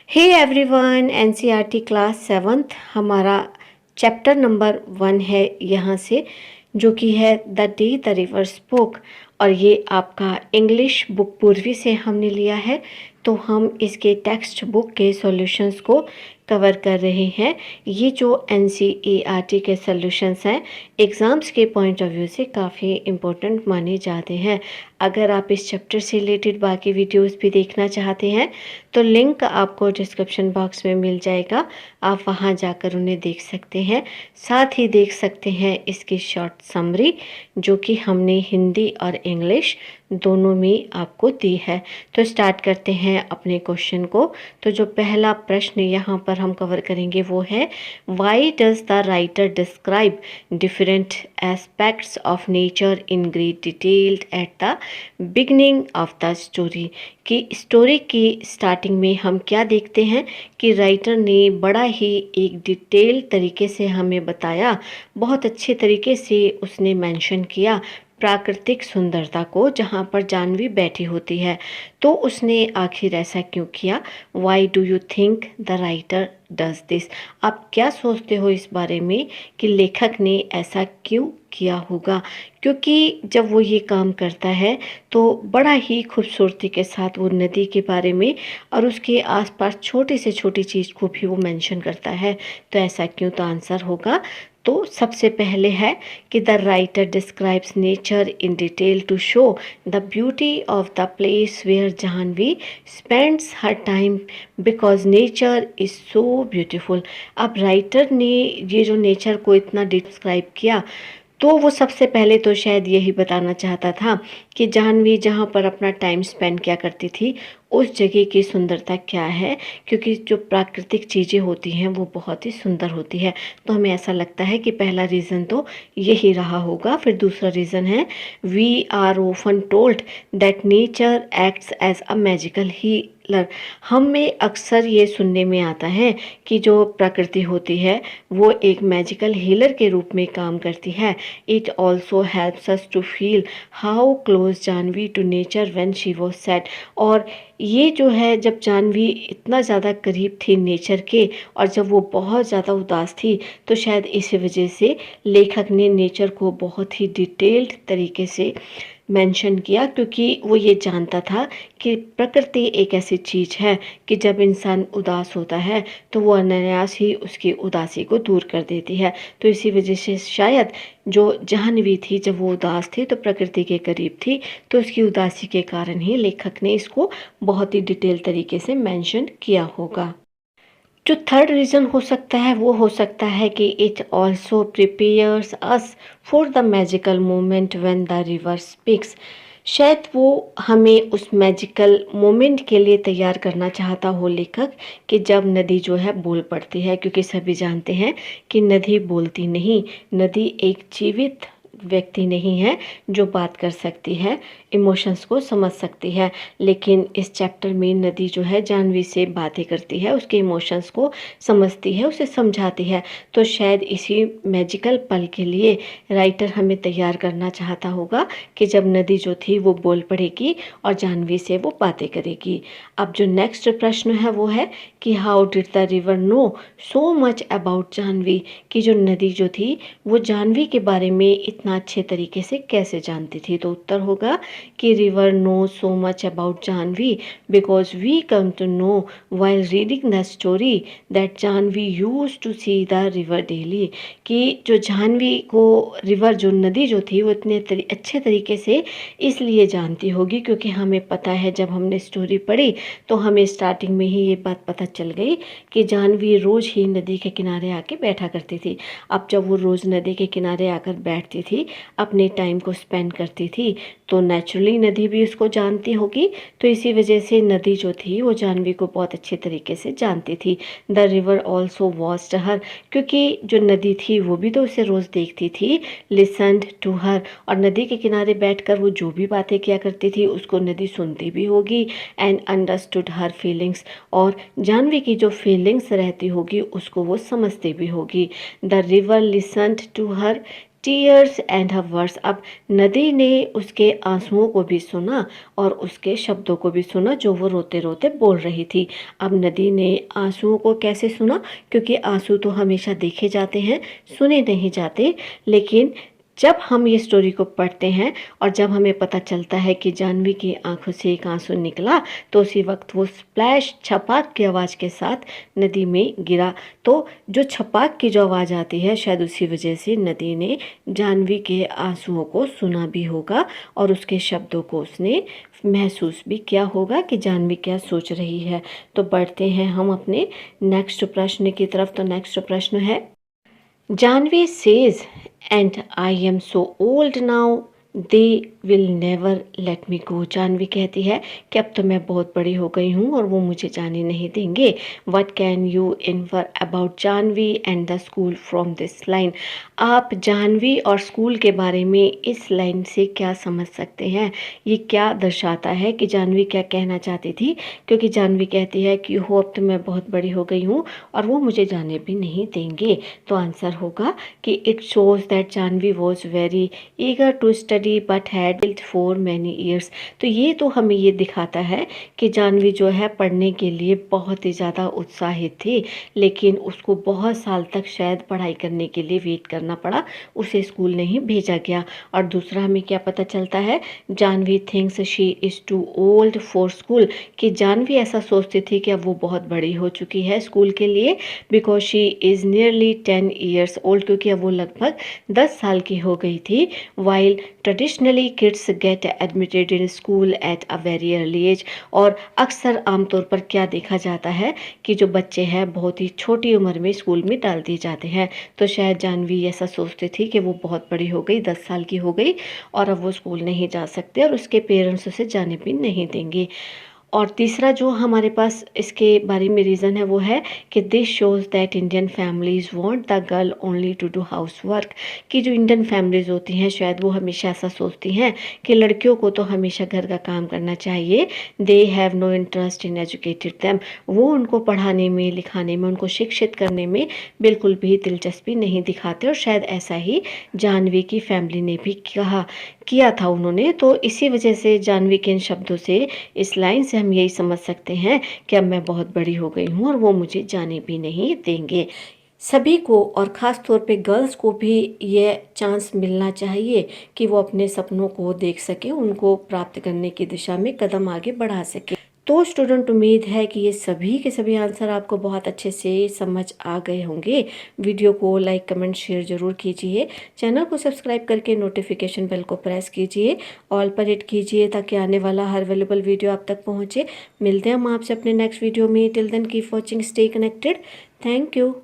Hey everyone, NCERT class 7th हमारा chapter number 1 है यहाँ से, जो कि है the day the river spoke. और ये आपका इंग्लिश बुक पूर्वी से हमने लिया है, तो हम इसके टेक्स्ट बुक के सॉल्यूशंस को कवर कर रहे हैं। ये जो एनसीईआरटी के सॉल्यूशंस हैं, एग्ज़ाम्स के पॉइंट ऑफ व्यू से काफ़ी इम्पोर्टेंट माने जाते हैं। अगर आप इस चैप्टर से रिलेटेड बाकी वीडियोस भी देखना चाहते हैं तो लिंक आपको डिस्क्रिप्शन बॉक्स में मिल जाएगा, आप वहां जाकर उन्हें देख सकते हैं। साथ ही देख सकते हैं इसकी शॉर्ट समरी, जो कि हमने हिंदी और इंग्लिश दोनों में आपको दी है। तो स्टार्ट करते हैं अपने क्वेश्चन को। तो जो पहला प्रश्न यहाँ पर हम कवर करेंगे वो है, why does the writer describe different aspects of nature in great detailed at the beginning of the story. कि स्टोरी की स्टार्टिंग में हम क्या देखते हैं कि राइटर ने बड़ा ही एक डिटेल तरीके से हमें बताया, बहुत अच्छे तरीके से उसने मेंशन किया प्राकृतिक सुंदरता को, जहाँ पर जानवी बैठी होती है। तो उसने आखिर ऐसा क्यों किया? Why do you think the writer does this? आप क्या सोचते हो इस बारे में कि लेखक ने ऐसा क्यों किया होगा? क्योंकि जब वो ये काम करता है तो बड़ा ही खूबसूरती के साथ वो नदी के बारे में और उसके आसपास छोटी से छोटी चीज़ को भी वो मेंशन करता है। तो ऐसा क्यों? तो आंसर होगा, तो सबसे पहले है कि the writer describes nature in detail to show the beauty of the place where Jahnavi spends her time because nature is so beautiful. अब राइटर ने ये जो नेचर को इतना डिस्क्राइब किया, तो वो सबसे पहले तो शायद यही बताना चाहता था कि जाह्नवी जहाँ पर अपना टाइम स्पेंड किया करती थी उस जगह की सुंदरता क्या है, क्योंकि जो प्राकृतिक चीज़ें होती हैं वो बहुत ही सुंदर होती है। तो हमें ऐसा लगता है कि पहला रीज़न तो यही रहा होगा। फिर दूसरा रीज़न है, we are often told that nature acts as a magical healer. हमें अक्सर ये सुनने में आता है कि जो प्रकृति होती है वो एक मैजिकल हीलर के रूप में काम करती है। It also helps us to feel how close Jahnavi to nature when she was sad. और ये जो है, जब जाह्नवी इतना ज़्यादा करीब थी नेचर के और जब वो बहुत ज़्यादा उदास थी, तो शायद इसी वजह से लेखक ने नेचर को बहुत ही डिटेल्ड तरीके से मेंशन किया, क्योंकि वो ये जानता था कि प्रकृति एक ऐसी चीज़ है कि जब इंसान उदास होता है तो वो अनायास ही उसकी उदासी को दूर कर देती है। तो इसी वजह से शायद जो जाह्नवी थी, जब वो उदास थी तो प्रकृति के करीब थी, तो उसकी उदासी के कारण ही लेखक ने इसको बहुत ही डिटेल तरीके से मेंशन किया होगा। जो थर्ड रीज़न हो सकता है वो हो सकता है कि it also prepares us for the magical moment when the river speaks. शायद वो हमें उस मैजिकल मोमेंट के लिए तैयार करना चाहता हो लेखक, कि जब नदी जो है बोल पड़ती है। क्योंकि सभी जानते हैं कि नदी बोलती नहीं, नदी एक जीवित व्यक्ति नहीं है जो बात कर सकती है, इमोशंस को समझ सकती है। लेकिन इस चैप्टर में नदी जो है जाह्नवी से बातें करती है, उसके इमोशंस को समझती है, उसे समझाती है। तो शायद इसी मैजिकल पल के लिए राइटर हमें तैयार करना चाहता होगा कि जब नदी जो थी वो बोल पड़ेगी और जाह्नवी से वो बातें करेगी। अब जो नेक्स्ट प्रश्न है वो है कि how did the river know so much about Jahnavi. कि जो नदी जो थी वो जाह्नवी के बारे में इतना अच्छे तरीके से कैसे जानती थी? तो उत्तर होगा कि river know so much about Jahnavi because we come to know while reading the story that Jahnavi use to see the river daily. कि जो जाह्नवी को रिवर, जो नदी जो थी, वो इतने अच्छे तरीके से इसलिए जानती होगी क्योंकि हमें पता है, जब हमने स्टोरी पढ़ी तो हमें स्टार्टिंग में ही ये बात पता चल गई कि जाह्नवी रोज़ ही नदी के किनारे आके बैठा करती थी। अब जब वो रोज़ नदी के किनारे आकर बैठती थी, अपने टाइम को स्पेंड करती थी, तो नेचुरली नदी भी उसको जानती होगी। तो इसी वजह से नदी जो थी वो जाह्नवी को बहुत अच्छे तरीके से जानती थी। द रिवर ऑल्सो वॉच्ड हर, क्योंकि जो नदी थी वो भी तो उसे रोज़ देखती थी। लिसन्ड टू हर, और नदी के किनारे बैठकर वो जो भी बातें किया करती थी उसको नदी सुनती भी होगी। एंड अंडरस्टूड हर फीलिंग्स, और जाह्नवी की जो फीलिंग्स रहती होगी उसको वो समझती भी होगी। The river listened to her, tears and her words. अब नदी ने उसके आंसुओं को भी सुना और उसके शब्दों को भी सुना जो वो रोते रोते बोल रही थी। अब नदी ने आंसुओं को कैसे सुना? क्योंकि आंसू तो हमेशा देखे जाते हैं, सुने नहीं जाते। लेकिन जब हम ये स्टोरी को पढ़ते हैं और जब हमें पता चलता है कि जानवी की आंखों से एक आंसू निकला, तो उसी वक्त वो स्प्लैश, छपाक की आवाज़ के साथ नदी में गिरा। तो जो छपाक की जो आवाज़ आती है, शायद उसी वजह से नदी ने जानवी के आंसुओं को सुना भी होगा और उसके शब्दों को उसने महसूस भी किया होगा कि जानवी क्या सोच रही है। तो बढ़ते हैं हम अपने नेक्स्ट प्रश्न की तरफ। तो नेक्स्ट प्रश्न है, Jahnavi says and I am so old now they will never let me go. Jahnavi कहती है कि अब तो मैं बहुत बड़ी हो गई हूँ और वो मुझे जाने नहीं देंगे। What can you infer about Janvi and the school from this line. आप जानवी और स्कूल के बारे में इस लाइन से क्या समझ सकते हैं? ये क्या दर्शाता है कि जानवी क्या कहना चाहती थी? क्योंकि जानवी कहती है कि हो अब तो मैं बहुत बड़ी हो गई हूँ और वो मुझे जाने भी नहीं देंगे। तो आंसर होगा कि it shows that Janvi was very eager to study but had guilt for many years. तो ये तो हमें ये दिखाता है कि जानवी जो है पढ़ने के लिए बहुत ही ज़्यादा उत्साहित थी, लेकिन उसको बहुत साल तक शायद पढ़ाई करने के लिए वेट करना पड़ा, उसे स्कूल नहीं भेजा गया। और दूसरा हमें क्या पता चलता है, Janvi thinks she is too old for school, कि जानवी ऐसा सोचती थी कि अब वो बहुत बड़ी हो चुकी है स्कूल के लिए, because she is nearly 10 years old, क्योंकि अब वो लगभग 10 साल की हो गई थी। While traditionally kids get admitted in school at a very early age. और अक्सर आमतौर पर क्या देखा जाता है कि जो बच्चे हैं बहुत ही छोटी उम्र में स्कूल में डाल दिए जाते हैं। तो शायद जानवी ऐसा सोचती थी कि वो बहुत बड़ी हो गई, 10 साल की हो गई और अब वो स्कूल नहीं जा सकते और उसके पेरेंट्स उसे जाने भी नहीं देंगे। और तीसरा जो हमारे पास इसके बारे में रीज़न है वो है कि this shows that Indian families want the girl only to do house work. कि जो इंडियन फैमिलीज़ होती हैं शायद वो हमेशा ऐसा सोचती हैं कि लड़कियों को तो हमेशा घर का काम करना चाहिए। They have no interest in educated them. वो उनको पढ़ाने में, लिखाने में, उनको शिक्षित करने में बिल्कुल भी दिलचस्पी नहीं दिखाते। और शायद ऐसा ही जानवी की फैमिली ने भी किया था उन्होंने। तो इसी वजह से जानवी के इन शब्दों से, इस लाइन से हम यही समझ सकते हैं कि अब मैं बहुत बड़ी हो गई हूँ और वो मुझे जाने भी नहीं देंगे। सभी को और ख़ास तौर पे गर्ल्स को भी ये चांस मिलना चाहिए कि वो अपने सपनों को देख सकें, उनको प्राप्त करने की दिशा में कदम आगे बढ़ा सकें। तो स्टूडेंट, उम्मीद है कि ये सभी के सभी आंसर आपको बहुत अच्छे से समझ आ गए होंगे। वीडियो को लाइक, कमेंट, शेयर ज़रूर कीजिए। चैनल को सब्सक्राइब करके नोटिफिकेशन बेल को प्रेस कीजिए, ऑल पर हिट कीजिए ताकि आने वाला हर अवेलेबल वीडियो आप तक पहुँचे। मिलते हैं हम आपसे अपने नेक्स्ट वीडियो में। Till then keep watching, stay connected. Thank you.